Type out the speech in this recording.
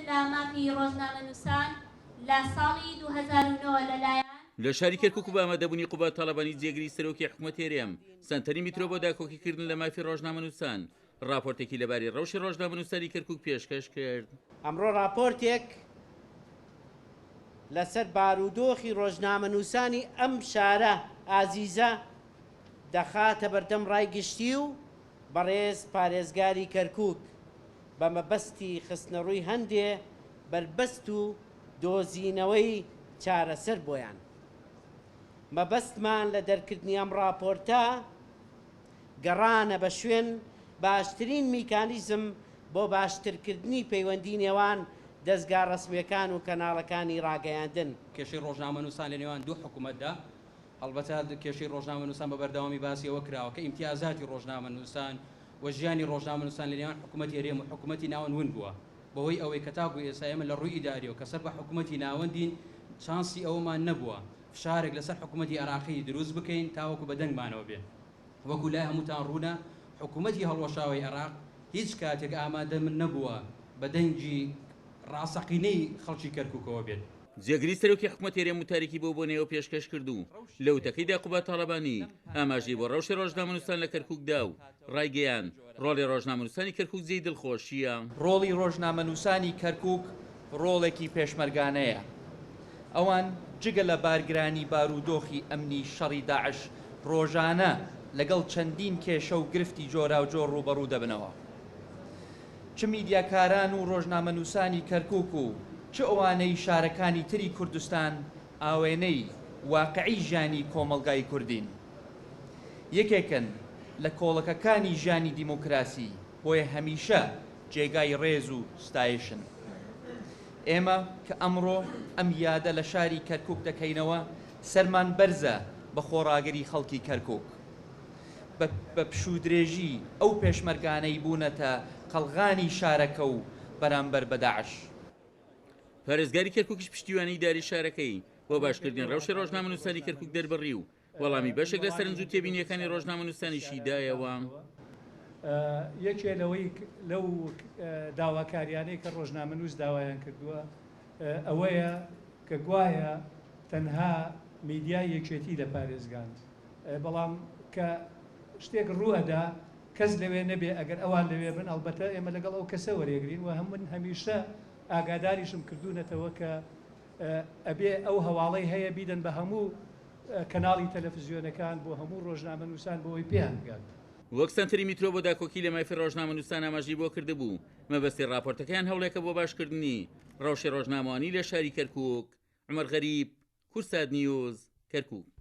لە مافی ڕۆژنامەنووسان لە ساڵی 2009 لەلایەن لە شاری کەرکووک بە ئامادەبوونی قوبات تاڵەبانی جێگری سەرۆکی حکوومەت هێرێم سنتەری میترۆ بۆ داکۆکیکردن لە مافی ڕۆژنامەنووسان راپۆرتێکی لەباری ڕەوشی ڕۆژنامەنووسانی کەرکووک پێشکەش کرد. ئەمڕۆ راپۆرتێک لەسەر بارودۆخی ڕۆژنامەنووسانی ئەم شارە ئازیزە دەخاتە بەردەم ڕایگشتی و بەڕێز پارێزگاری کەرکووک بە مەبەستی خستنەڕووی هەندێ بربەست و دۆزینەوەی چارەسەر بۆیان. مەبەستمان لە دەرکردنی ئەم راپۆرتە گەڕانە بە شوێن باشترین میکانیزم بۆ باشترکردنی پەیوەندی نێوان دەستگا ڕسمیەکان و کەناڵەکانی ڕاگەیاندن. کێشەی ڕۆژنامەنووسان لە نێوان دوو حکوومەتدا هەڵبەتە کێشەی ڕۆژنامەنووسان بە بەردەوامی باسیەوە کراوە کە ئیمتیازاتی ڕۆژنامەنووسان و ژیانی ڕۆژنامەنووسان لە نێوان حکوومەتی هەرێم و حکوومەتی ناوەندون بووە بەهۆی ئەوەی کە تاکو ئێستا ئێمە لە ڕووی ئیداریەوە کە سەر بە حکوومەتی ناوەندین چانسی ئەومان نەبووە فشارێک لەسەر حکوومەتی عێراقی دروست بکەین تاوەکو بە دەنگمانەوە بێت. وەکو لای هەمووتان ڕوونە حکوومەتی هەڵوەشاوی عێراق هیچ کاتێک ئامادە من نەبووە بە دەنگی ڕاستەقینەی خەڵکی کەرکووکەوە بێت. جێگری سەرۆکی حکوومەت هێرێم وتارێکی بۆ بۆنەوە پێشکەش کردو لە وتەکەیدا قوبات تاڵەبانی ئاماژەی بۆ ڕەوشی ڕۆژنامەنووسان لە کەرکووکدا و ڕایگەیان ڕۆڵی ڕۆژنامەنووسانی کەرکووک جێی دڵخۆشیە. ڕۆڵی ڕۆژنامەنووسانی کەرکووک ڕۆڵێکی پێشمەرگانەیە. ئەوان جگە لە بارگرانی بارودۆخی ئەمنی شەڕی داعش ڕۆژانە لەگەڵ چەندین کێشە و گرفتی جۆرا و جۆر ڕوبەڕوو دەبنەوە. چ میدیاکاران و ڕۆژنامەنووسانی کەرکووک و چ ئەوانەی شارەکانی تری کوردستان ئاوێنەی واقعی ژیانی کۆمەڵگای کوردین. یەکێکن لە کۆڵەکەکانی ژیانی دیموکراسی بۆیە هەمیشە جێگای ڕێز و ستایشن. ئێمە کە ئەمڕۆ ئەم یادە لە شاری کەرکووک دەکەینەوە سەرمان بەرزە بە خۆڕاگەری خەڵکی کەرکووک بە پشودرێژی ئەو پێشمەرگانەی بوونەتە قەڵغانی شارەکە و بەرامبەر بە داعش. پارێزگاری کەرکووکیش پشتیوانی داری شارەکەی بۆ باشکردنی ڕەوشی ڕۆژنامەنووسانی کەرکووک دەربڕی و وەڵامی بەشێک لە سەرنج و تێبینیەکانی ڕۆژنامەنووسانیشی دایەوە. یەکێ لەوەی لەو داواکاریانەی کە ڕۆژنامەنووس داوایان کردووە ئەوەیە کە گوایە تەنها میدیای یەکێتی لە پارێزگاند بەڵام کە شتێک ڕوئەدا کەس لەوێ نەبێ ئەگەر ئەوان لەوێ بن ئەڵبەتە ئێمە لەگەڵ ئەو کەسە وەرێگرین و هەمیشە ئاگاداریشم کردوونەتەوە کە ئەبێ ئەو هەواڵەی هەیە بیدەن بە هەموو کەناڵی تەلەڤیزیۆنەکان بۆ هەموو ڕۆژنامەنووسان بۆەوەی پێیان بگات. وەک سنتەری میترۆ بۆ داکۆکی لە مافی ڕۆژنامەنووسان ئاماژەی بۆ کردبوو مەبەستی راپۆرتەکەیان هەوڵێکە بۆ باشکردنی ڕەوشی ڕۆژنامەوانی لە شاری کەرکووک. عومەر غەریب، کورسات نیوز، کەرکووک.